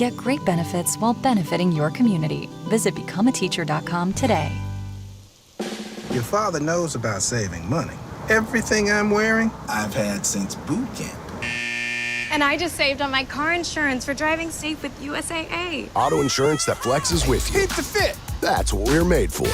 Get great benefits while benefiting your community. Visit becomeateacher.com today. Your father knows about saving money. Everything I'm wearing, I've had since boot camp. And I just saved on my car insurance for driving safe with USAA. Auto insurance that flexes with you. Keep the fit. That's what we're made for.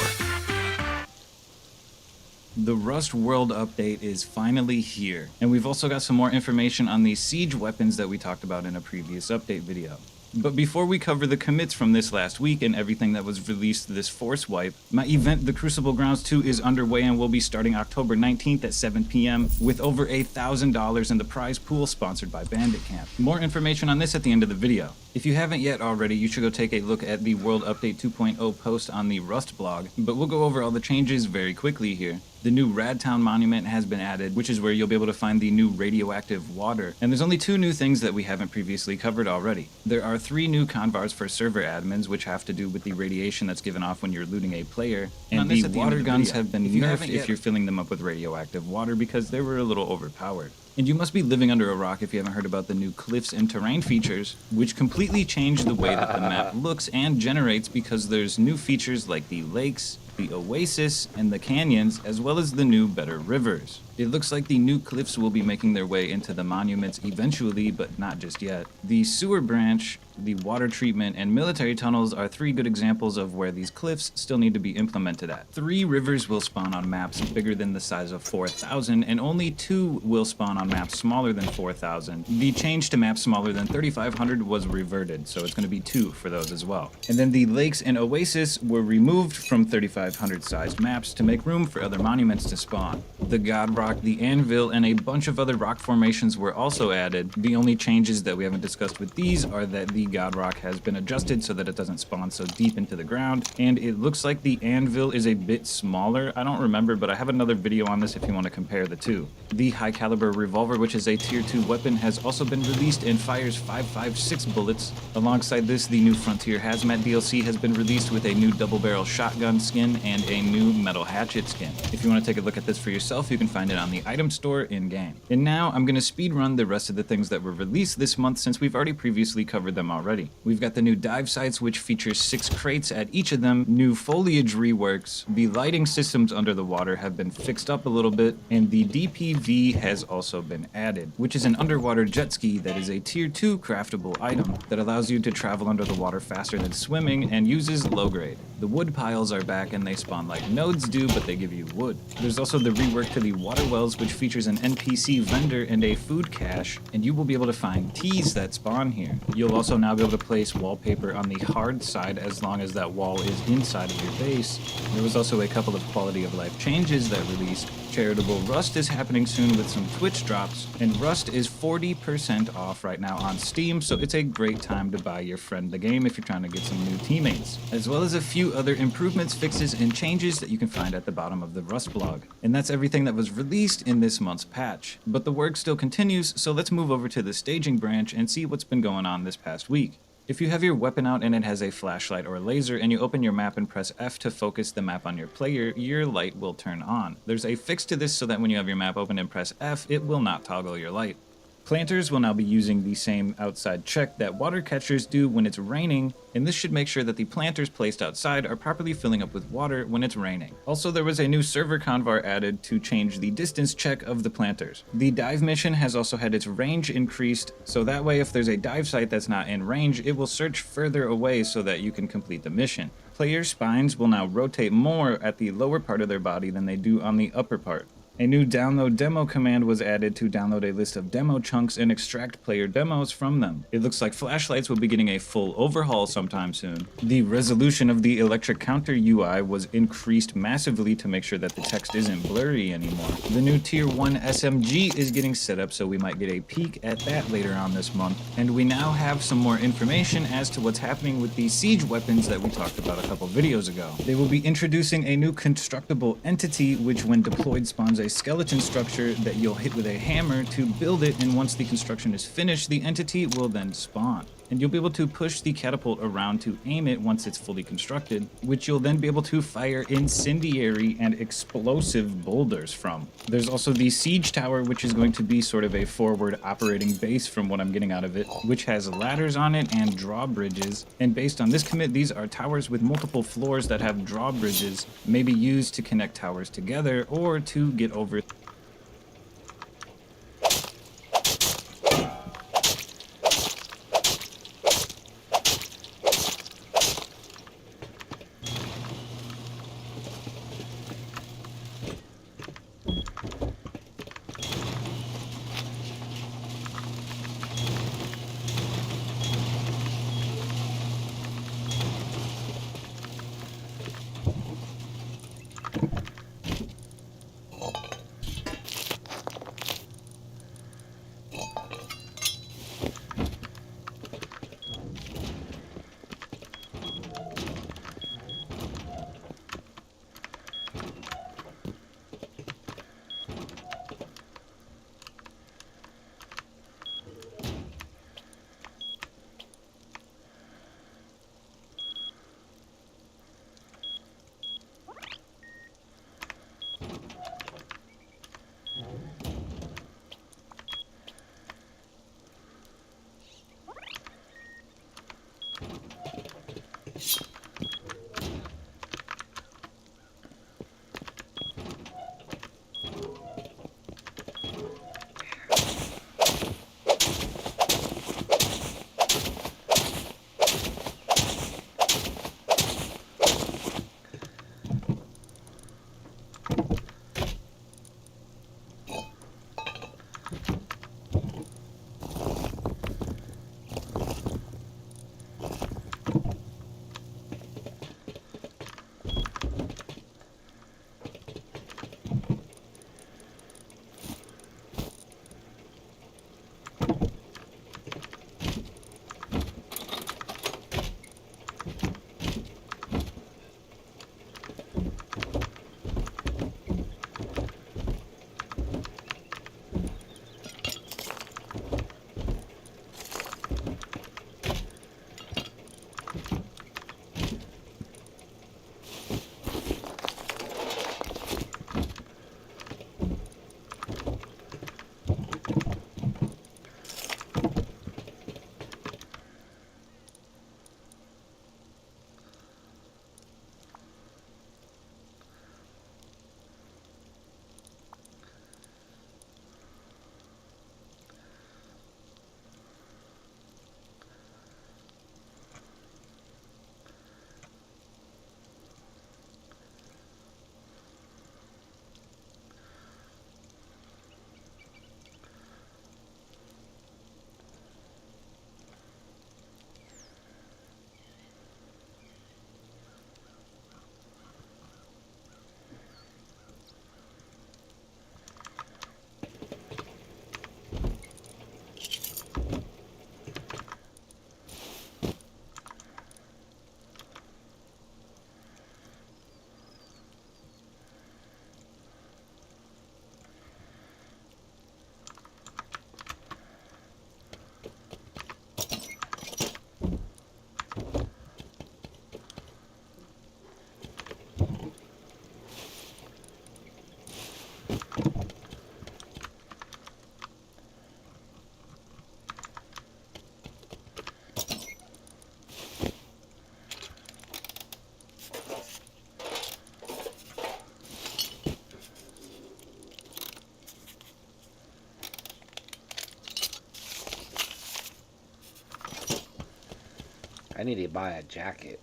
The Rust World Update is finally here, and we've also got some more information on the siege weapons that we talked about in a previous update video. But before we cover the commits from this last week and everything that was released this Force Wipe, my event The Crucible Grounds 2 is underway and will be starting October 19th at 7 p.m. with over $1,000 in the prize pool sponsored by Bandit Camp. More information on this at the end of the video. If you haven't yet already, you should go take a look at the World Update 2.0 post on the Rust blog, but we'll go over all the changes very quickly here. The new Radtown Monument has been added, which is where you'll be able to find the new radioactive water. And there's only 2 new things that we haven't previously covered already. There are 3 new convars for server admins, which have to do with the radiation that's given off when you're looting a player. And the water guns have been nerfed if you're filling them up with radioactive water because they were a little overpowered. And you must be living under a rock if you haven't heard about the new cliffs and terrain features, which completely change the way that the map looks and generates because there's new features like the lakes, the oasis, and the canyons, as well as the new better rivers. It looks like the new cliffs will be making their way into the monuments eventually, but not just yet. The sewer branch, the water treatment, and military tunnels are 3 good examples of where these cliffs still need to be implemented at. 3 rivers will spawn on maps bigger than the size of 4,000, and only 2 will spawn on maps smaller than 4,000. The change to maps smaller than 3,500 was reverted, so it's going to be 2 for those as well. And then the lakes and oasis were removed from 3,500 sized maps to make room for other monuments to spawn. The God Rock, the Anvil, and a bunch of other rock formations were also added. The only changes that we haven't discussed with these are that the God Rock has been adjusted so that it doesn't spawn so deep into the ground, and it looks like the Anvil is a bit smaller. I don't remember, but I have another video on this if you want to compare the 2. The high caliber revolver, which is a tier 2 weapon, has also been released and fires 5.56 bullets. Alongside this, the new Frontier Hazmat DLC has been released with a new double barrel shotgun skin and a new metal hatchet skin. If you want to take a look at this for yourself, you can find it on the item store in-game. And now I'm going to speed run the rest of the things that were released this month since we've already previously covered them already. We've got the new dive sites, which features 6 crates at each of them, new foliage reworks, the lighting systems under the water have been fixed up a little bit, and the DPV has also been added, which is an underwater jet ski that is a tier 2 craftable item that allows you to travel under the water faster than swimming and uses low grade. The wood piles are back and they spawn like nodes do, but they give you wood. There's also the rework to the water wells, which features an NPC vendor and a food cache, and you will be able to find teas that spawn here. You'll also now be able to place wallpaper on the hard side as long as that wall is inside of your base. There was also a couple of quality of life changes that released. Charitable Rust is happening soon with some Twitch drops, and Rust is 40% off right now on Steam, so it's a great time to buy your friend the game if you're trying to get some new teammates, as well as a few other improvements, fixes, and changes that you can find at the bottom of the Rust blog. And that's everything that was released in this month's patch. But the work still continues, so let's move over to the staging branch and see what's been going on this past week. If you have your weapon out and it has a flashlight or laser and you open your map and press F to focus the map on your player, your light will turn on. There's a fix to this so that when you have your map open and press F, it will not toggle your light. Planters will now be using the same outside check that water catchers do when it's raining, and this should make sure that the planters placed outside are properly filling up with water when it's raining. Also, there was a new server convar added to change the distance check of the planters. The dive mission has also had its range increased, so that way if there's a dive site that's not in range, it will search further away so that you can complete the mission. Player spines will now rotate more at the lower part of their body than they do on the upper part. A new download demo command was added to download a list of demo chunks and extract player demos from them. It looks like flashlights will be getting a full overhaul sometime soon. The resolution of the electric counter UI was increased massively to make sure that the text isn't blurry anymore. The new tier 1 SMG is getting set up, so we might get a peek at that later on this month. And we now have some more information as to what's happening with the siege weapons that we talked about a couple videos ago. They will be introducing a new constructible entity, which when deployed spawns a skeleton structure that you'll hit with a hammer to build it, and once the construction is finished, the entity will then spawn. and you'll be able to push the catapult around to aim it once it's fully constructed, which you'll then be able to fire incendiary and explosive boulders from. There's also the siege tower, which is going to be sort of a forward operating base from what I'm getting out of it, which has ladders on it and drawbridges. And based on this commit, these are towers with multiple floors that have drawbridges, maybe used to connect towers together or to get over. I need to buy a jacket.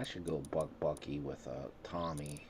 I should go Bucky with Tommy.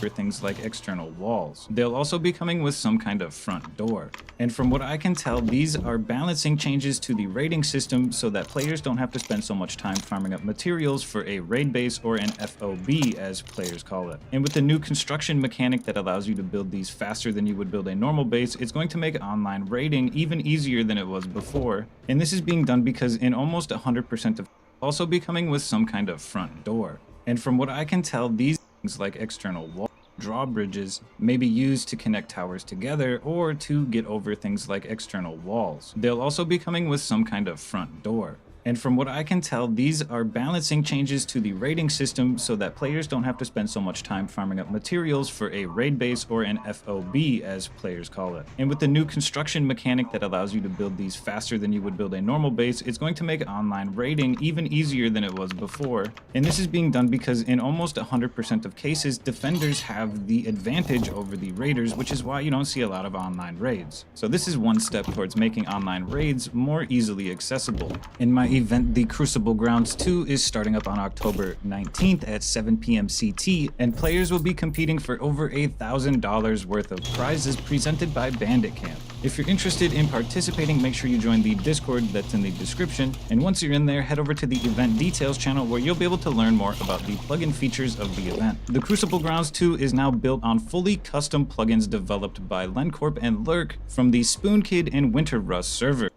for things like external walls. They'll also be coming with some kind of front door. And from what I can tell, these are balancing changes to the raiding system so that players don't have to spend so much time farming up materials for a raid base, or an FOB as players call it. And with the new construction mechanic that allows you to build these faster than you would build a normal base, it's going to make online raiding even easier than it was before. And this is being done because in almost 100% of also be coming with some kind of front door. And from what I can tell, these things like external wall drawbridges may be used to connect towers together or to get over things like external walls. They'll also be coming with some kind of front door. And from what I can tell, these are balancing changes to the raiding system so that players don't have to spend so much time farming up materials for a raid base, or an FOB as players call it. And with the new construction mechanic that allows you to build these faster than you would build a normal base, it's going to make online raiding even easier than it was before. And this is being done because in almost 100% of cases, defenders have the advantage over the raiders, which is why you don't see a lot of online raids. So this is one step towards making online raids more easily accessible. In my event, The Crucible Grounds 2, is starting up on October 19th at 7 p.m. CT, and players will be competing for over $1,000 worth of prizes presented by Bandit Camp. If you're interested in participating, make sure you join the Discord that's in the description, and once you're in there, head over to the event details channel where you'll be able to learn more about the plugin features of the event. The Crucible Grounds 2 is now built on fully custom plugins developed by Lencorp and Lurk from the Spoonkid and Winter Rust server.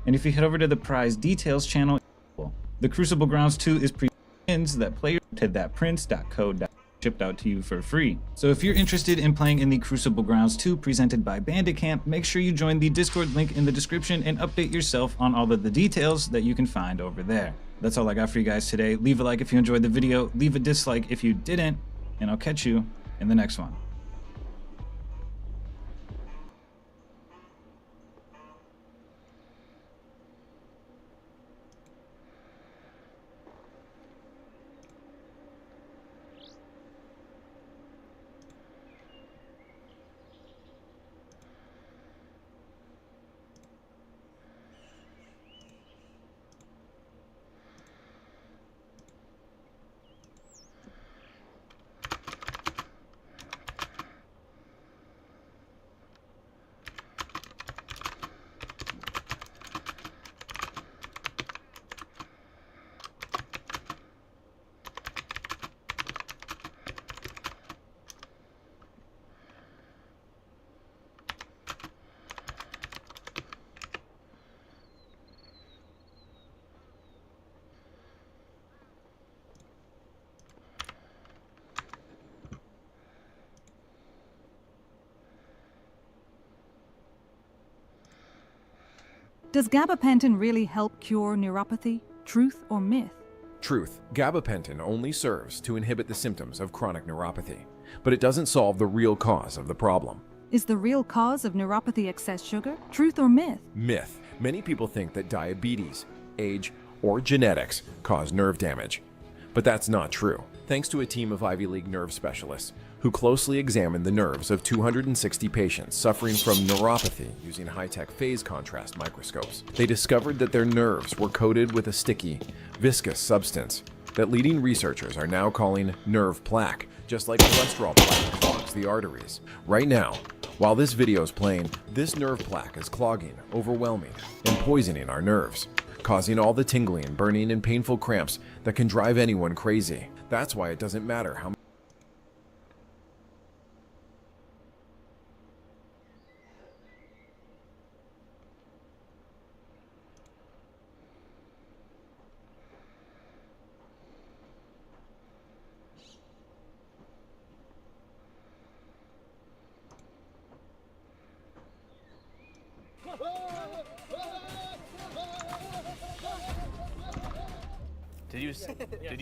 And if you head over to the prize details channel, the Crucible Grounds 2 is pre-pins that players to thatprince.co shipped out to you for free. So if you're interested in playing in the Crucible Grounds 2 presented by Bandit Camp, make sure you join the Discord link in the description and update yourself on all of the details that you can find over there. That's all I got for you guys today. Leave a like if you enjoyed the video, leave a dislike if you didn't, and I'll catch you in the next one. Does gabapentin really help cure neuropathy? Truth or myth? Truth. Gabapentin only serves to inhibit the symptoms of chronic neuropathy, but it doesn't solve the real cause of the problem. Is the real cause of neuropathy excess sugar? Truth or myth? Myth. Many people think that diabetes, age, or genetics cause nerve damage, but that's not true. Thanks to a team of Ivy League nerve specialists who closely examined the nerves of 260 patients suffering from neuropathy using high-tech phase contrast microscopes, they discovered that their nerves were coated with a sticky, viscous substance that leading researchers are now calling nerve plaque, just like cholesterol plaque clogs the arteries. Right now, while this video is playing, this nerve plaque is clogging, overwhelming, and poisoning our nerves, causing all the tingling, burning, and painful cramps that can drive anyone crazy. That's why it doesn't matter how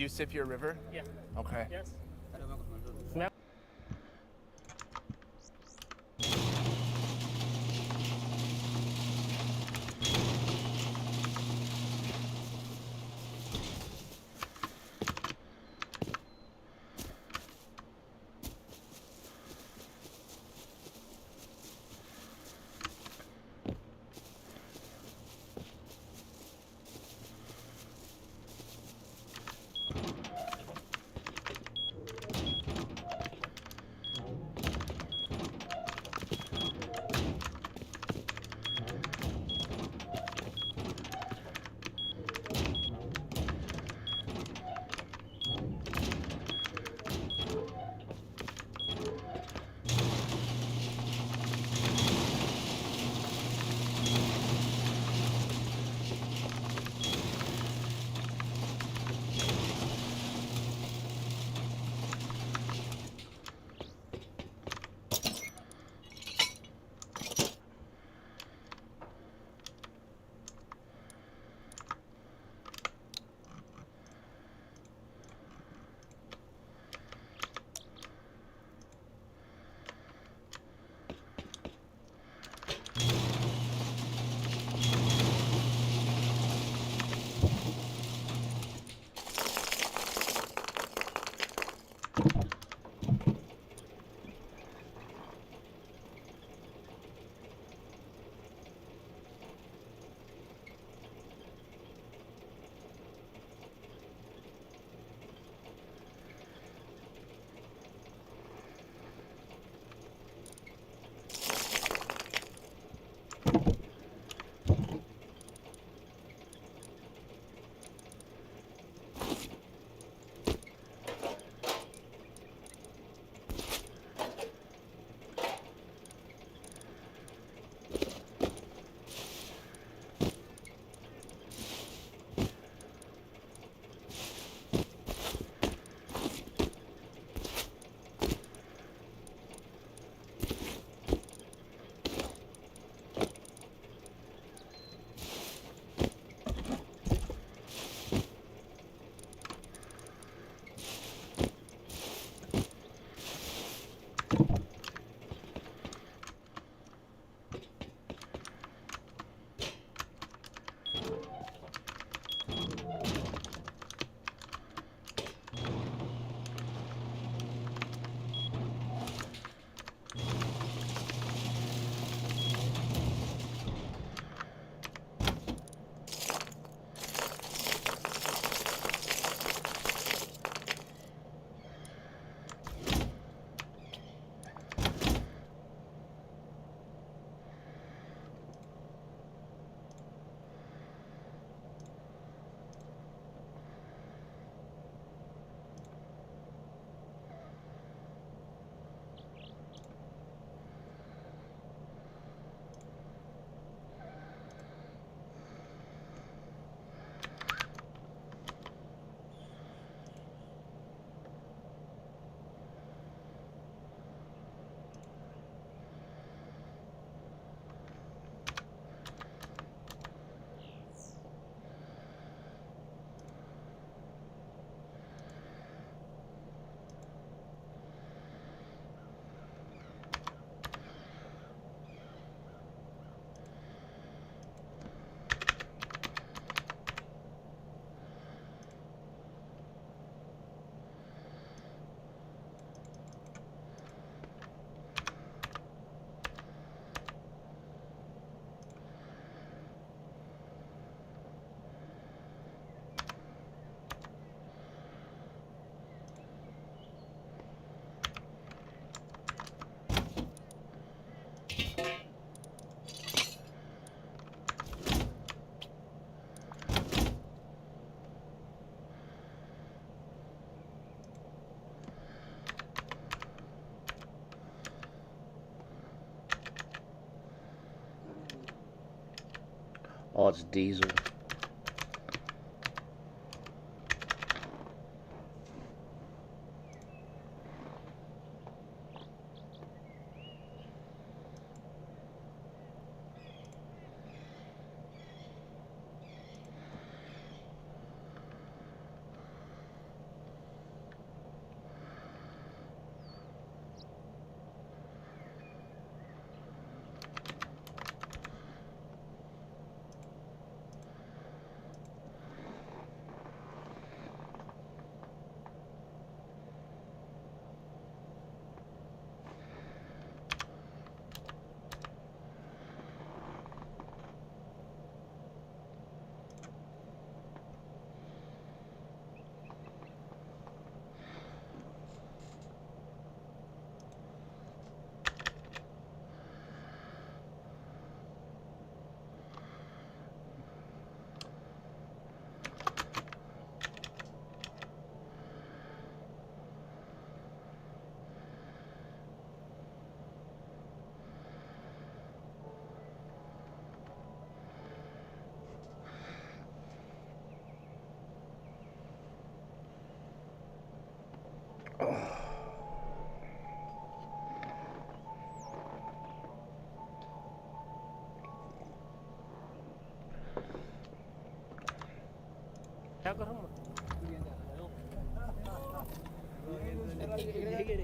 Did you sip your river? Yeah. Okay. Yes. Oh, it's diesel.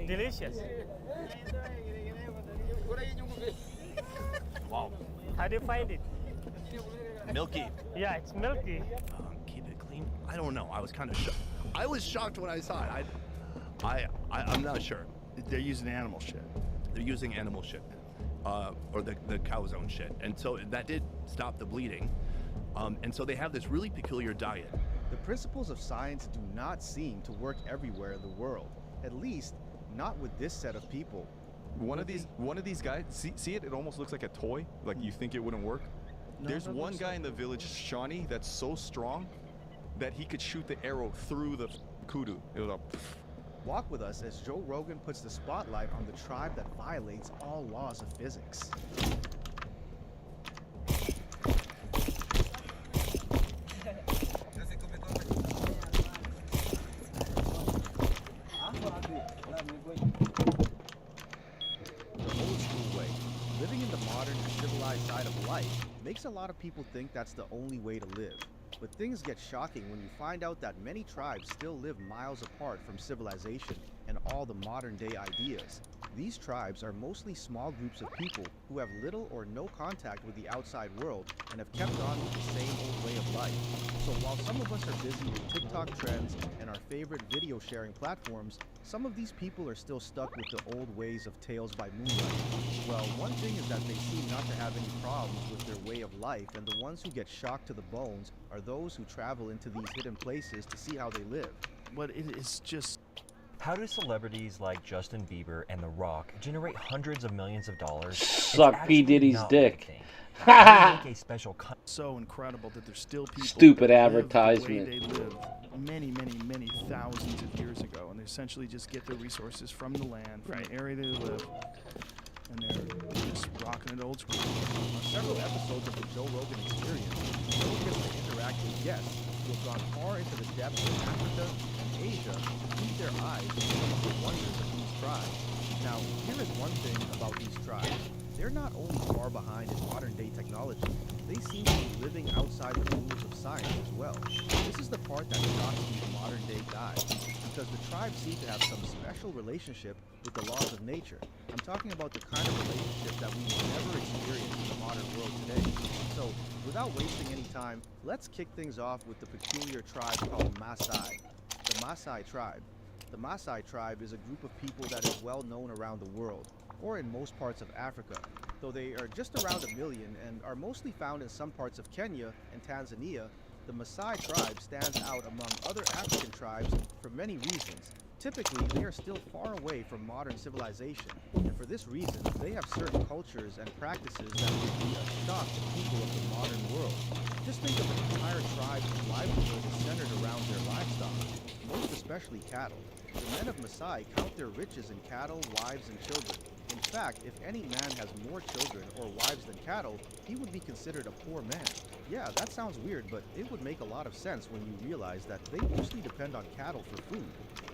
Delicious. Wow. How do you find it? Milky. Yeah, it's milky. Keep it clean. I don't know. I was kind of shocked. I was shocked when I saw it. I'm not sure. They're using animal shit. They're using animal shit, or the cow's own shit, and so that did stop the bleeding. And so they have this really peculiar diet. The principles of science do not seem to work everywhere in the world. At least, not with this set of people. One of these guys, see it? It almost looks like a toy. Like you think it wouldn't work. No, There's one guy in the village, Shawnee, that's so strong that he could shoot the arrow through the kudu. It was a. Walk with us as Joe Rogan puts the spotlight on the tribe that violates all laws of physics. Makes a lot of people think that's the only way to live. But things get shocking when you find out that many tribes still live miles apart from civilization and all the modern day ideas. These tribes are mostly small groups of people who have little or no contact with the outside world and have kept on with the same old way of life. So while some of us are busy with TikTok trends and our favorite video sharing platforms, some of these people are still stuck with the old ways of Tales by Moonlight. Well, one thing is that they seem not to have any problems with their way of life, and the ones who get shocked to the bones are those who travel into these hidden places to see how they live. But it is just... How do celebrities like Justin Bieber and The Rock generate hundreds of millions of dollars? Suck P. Diddy's dick. Make a special so incredible that there's still people Stupid that advertisement. live the way they lived many thousands of years ago, and they essentially just get their resources from the land, from the area they live, and they're just rocking it old school. On several episodes of the Joe Rogan Experience, Joe gets to interact with guests who have gone far into the depths of Africa and Asia to feed their eyes to some of the wonders of these tribes. Now, here is one thing about these tribes. They're not only far behind in modern-day technology, they seem to be living outside the rules of science as well. This is the part that shocks these modern-day guys, because the tribes seem to have some special relationship with the laws of nature. I'm talking about the kind of relationship that we will never experience in the modern world today. So, without wasting any time, let's kick things off with the peculiar tribe called Maasai. The Maasai tribe. The Maasai tribe is a group of people that is well known around the world, or in most parts of Africa, though they are just around 1 million and are mostly found in some parts of Kenya and Tanzania. The Maasai tribe stands out among other African tribes for many reasons. Typically, they are still far away from modern civilization, and for this reason, they have certain cultures and practices that would be a shock to people of the modern world. Just think of an entire tribe's livelihood is centered around their livestock, most especially cattle. The men of Maasai count their riches in cattle, wives, and children. In fact, if any man has more children or wives than cattle, he would be considered a poor man. Yeah, that sounds weird, but it would make a lot of sense when you realize that they mostly depend on cattle for food.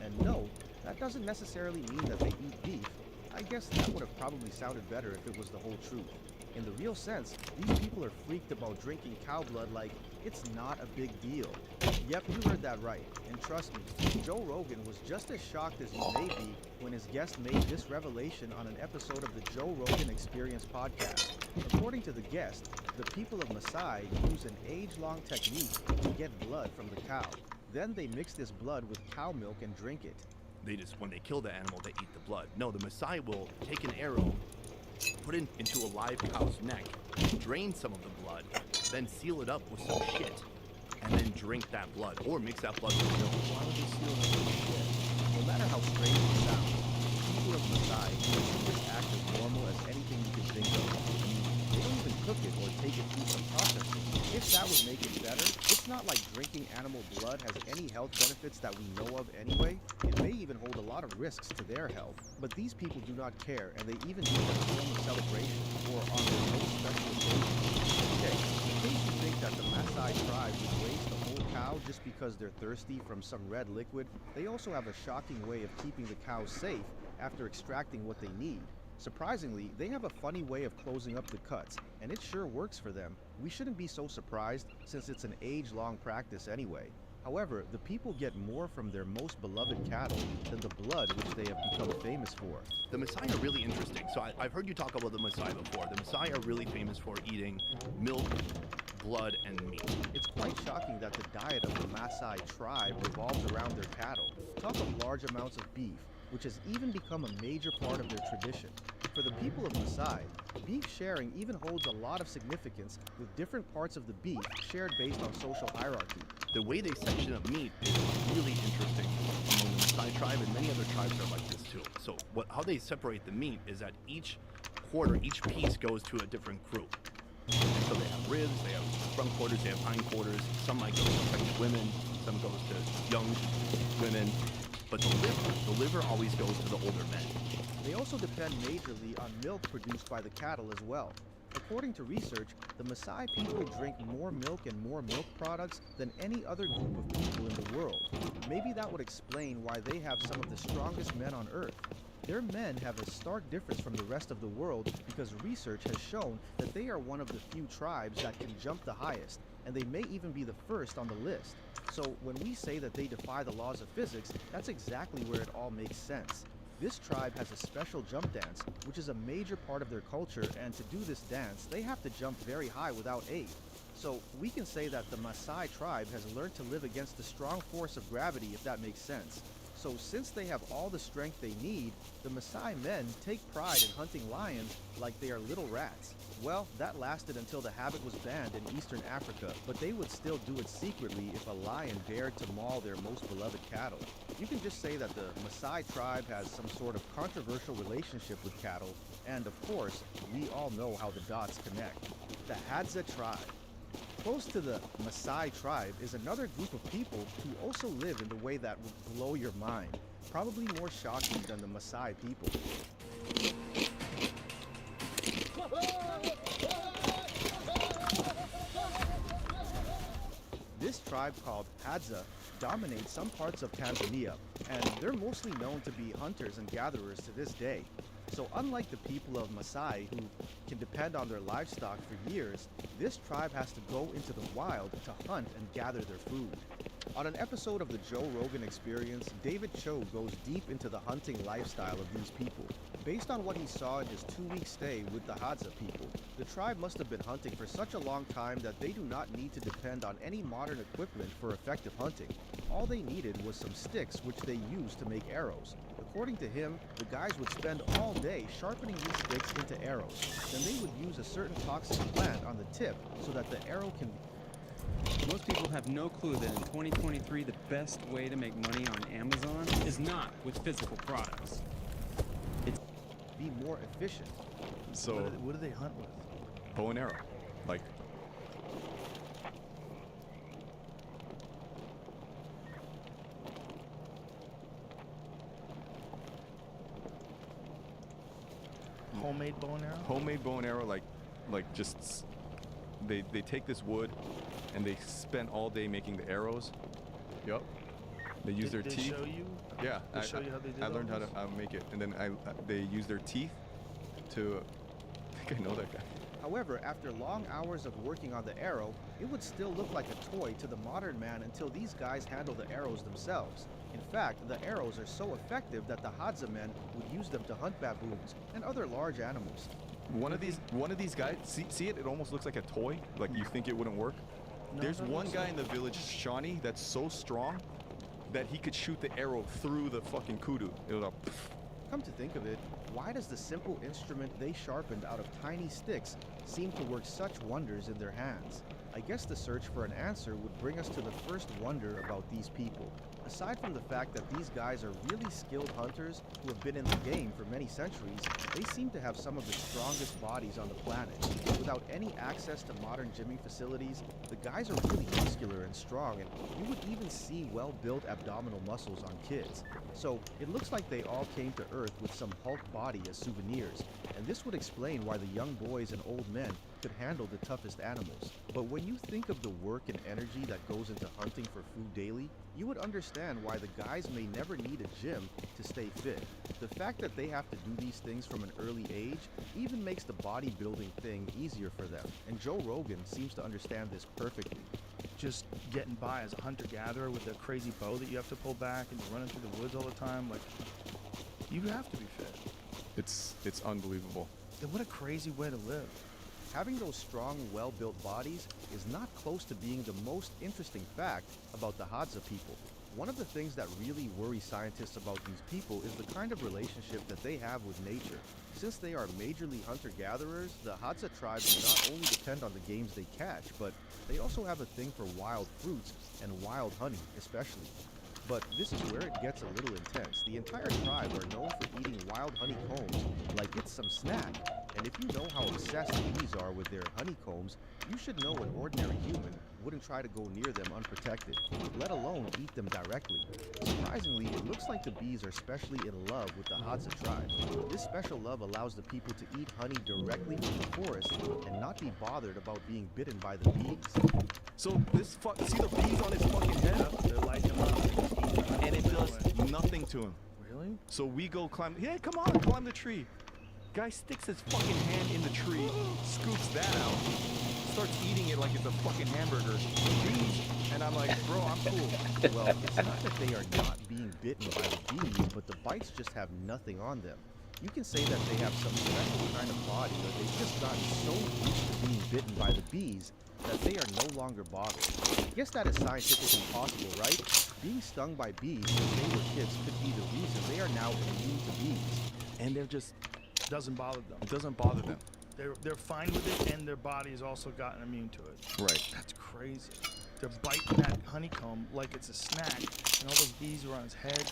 And no, that doesn't necessarily mean that they eat beef. I guess that would have probably sounded better if it was the whole truth. In the real sense, these people are freaked about drinking cow blood like it's not a big deal. Yep, you heard that right. And trust me, Joe Rogan was just as shocked as you may be when his guest made this revelation on an episode of the Joe Rogan Experience podcast. According to the guest, the people of Maasai use an age-long technique to get blood from the cow. Then they mix this blood with cow milk and drink it. When they kill the animal, they eat the blood. No, the Maasai will take an arrow, put it into a live cow's neck, drain some of the blood, then seal it up with some shit, and then drink that blood, or mix that blood with milk. Why would they seal it up with shit? No matter how strange it sounds, people of Maasai treat this act as normal as anything you can think of. I mean, they don't even cook it or take it through some processing. If that would make it better, it's not like drinking animal blood has any health benefits that we know of anyway. It may even hold a lot of risks to their health. But these people do not care, and they even do it as a form of celebration or on their most special occasion. Okay, in case you think that the Maasai tribe would waste a whole cow just because they're thirsty from some red liquid, they also have a shocking way of keeping the cows safe after extracting what they need. Surprisingly, they have a funny way of closing up the cuts, and it sure works for them. We shouldn't be so surprised since it's an age-long practice anyway. However, the people get more from their most beloved cattle than the blood which they have become famous for. The Maasai are really interesting. So I've heard you talk about the Maasai before. The Maasai are really famous for eating milk, blood, and meat. It's quite shocking that the diet of the Maasai tribe revolves around their cattle. Talk of large amounts of beef, which has even become a major part of their tradition. For the people of Maasai, beef sharing even holds a lot of significance, with different parts of the beef shared based on social hierarchy. The way they section up meat is really interesting among the Maasai tribe, and many other tribes are like this too. So how they separate the meat is that each piece goes to a different group. And so they have ribs, they have front quarters, they have hind quarters. Some might go to pregnant women, some goes to young women. But the liver always goes to the older men. They also depend majorly on milk produced by the cattle as well. According to research, the Maasai people drink more milk and more milk products than any other group of people in the world. Maybe that would explain why they have some of the strongest men on Earth. Their men have a stark difference from the rest of the world because research has shown that they are one of the few tribes that can jump the highest, and they may even be the first on the list. So when we say that they defy the laws of physics, that's exactly where it all makes sense. This tribe has a special jump dance, which is a major part of their culture, and to do this dance, they have to jump very high without aid. So we can say that the Maasai tribe has learned to live against the strong force of gravity, if that makes sense. So since they have all the strength they need, the Maasai men take pride in hunting lions like they are little rats. Well, that lasted until the habit was banned in Eastern Africa, but they would still do it secretly if a lion dared to maul their most beloved cattle. You can just say that the Maasai tribe has some sort of controversial relationship with cattle, and of course, we all know how the dots connect. The Hadza tribe. Close to the Maasai tribe is another group of people who also live in the way that would blow your mind, probably more shocking than the Maasai people. This tribe called Hadza dominates some parts of Tanzania, and they're mostly known to be hunters and gatherers to this day. So unlike the people of Maasai who can depend on their livestock for years, this tribe has to go into the wild to hunt and gather their food. On an episode of the Joe Rogan Experience, David Cho goes deep into the hunting lifestyle of these people. Based on what he saw in his 2-week stay with the Hadza people, the tribe must have been hunting for such a long time that they do not need to depend on any modern equipment for effective hunting. All they needed was some sticks which they used to make arrows. According to him, the guys would spend all day sharpening these sticks into arrows. Then they would use a certain toxic plant on the tip so that the arrow can... Most people have no clue that in 2023 the best way to make money on Amazon is not with physical products. It's be more efficient. So what do they hunt with? Bow and arrow. Like homemade bow and arrow? Homemade bow and arrow, like just they take this wood and they spend all day making the arrows. Yup. They use their They teeth. show you? Yeah, They show you how they did I all learned how to this? make it, and then they use their teeth to. I think I know that guy. However, after long hours of working on the arrow, it would still look like a toy to the modern man until these guys handle the arrows themselves. In fact, the arrows are so effective that the Hadza men would use them to hunt baboons and other large animals. One of these guys, see it? It almost looks like a toy. Like you think it wouldn't work. There's one guy in the village, Shawnee, that's so strong that he could shoot the arrow through the fucking kudu. It was a. Come to think of it, why does the simple instrument they sharpened out of tiny sticks seem to work such wonders in their hands? I guess the search for an answer would bring us to the first wonder about these people. Aside from the fact that these guys are really skilled hunters who have been in the game for many centuries, they seem to have some of the strongest bodies on the planet. Without any access to modern gymming facilities, the guys are really muscular and strong, and you would even see well-built abdominal muscles on kids. So it looks like they all came to Earth with some Hulk body as souvenirs, and this would explain why the young boys and old men could handle the toughest animals. But when you think of the work and energy that goes into hunting for food daily, you would understand why the guys may never need a gym to stay fit. The fact that they have to do these things from an early age even makes the bodybuilding thing easier for them, and Joe Rogan seems to understand this perfectly. Just getting by as a hunter-gatherer with a crazy bow that you have to pull back and you're running through the woods all the time, like, you have to be fit. It's unbelievable. And what a crazy way to live. Having those strong, well-built bodies is not close to being the most interesting fact about the Hadza people. One of the things that really worry scientists about these people is the kind of relationship that they have with nature. Since they are majorly hunter-gatherers, the Hadza tribes not only depend on the games they catch, but they also have a thing for wild fruits and wild honey, especially. But this is where it gets a little intense. The entire tribe are known for eating wild honeycombs like it's some snack. And if you know how obsessed bees are with their honeycombs, you should know an ordinary human wouldn't try to go near them unprotected, let alone eat them directly. Surprisingly, it looks like the bees are especially in love with the Hadza tribe. This special love allows the people to eat honey directly from the forest and not be bothered about being bitten by the bees. So this see the bees on his fucking head? They're lighting him up. And it does nothing to him. Really? So we go climb. Hey, come on, climb the tree. Guy sticks his fucking hand in the tree, scoops that out, starts eating it like it's a fucking hamburger. Bees. And I'm like, bro, I'm cool. Well, it's not that they are not being bitten by the bees, but the bites just have nothing on them. You can say that they have some special kind of body, or they've just gotten so used to being bitten by the bees that they are no longer bothered. I guess that is scientifically possible, right? Being stung by bees when they were kids could be the reason they are now immune to bees. And they're just Doesn't bother them. It doesn't bother them. They're fine with it, and their body has also gotten immune to it. Right. That's crazy. They're biting that honeycomb like it's a snack, and all those bees are on his head,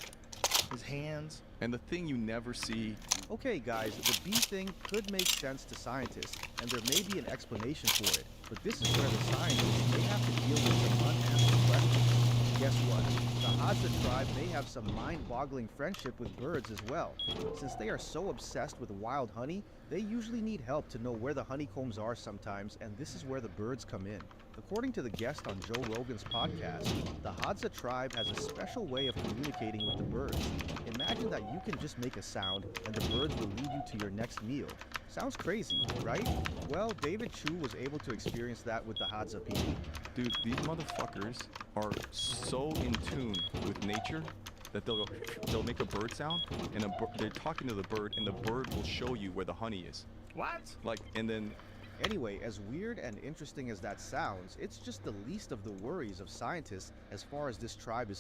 his hands. And the thing you never see. Okay guys, the bee thing could make sense to scientists, and there may be an explanation for it, but this is where the scientists may have to deal with some unanswered questions. Guess what? The Hadza tribe may have some mind-boggling friendship with birds as well. Since they are so obsessed with wild honey, they usually need help to know where the honeycombs are sometimes, and this is where the birds come in. According to the guest on Joe Rogan's podcast, the Hadza tribe has a special way of communicating with the birds. Imagine that you can just make a sound and the birds will lead you to your next meal. Sounds crazy, right? Well, David Chu was able to experience that with the Hadza people. Dude, these motherfuckers are so in tune with nature that they'll make a bird sound, and they're talking to the bird, and the bird will show you where the honey is. What? Like, and then. Anyway, as weird and interesting as that sounds, it's just the least of the worries of scientists as far as this tribe is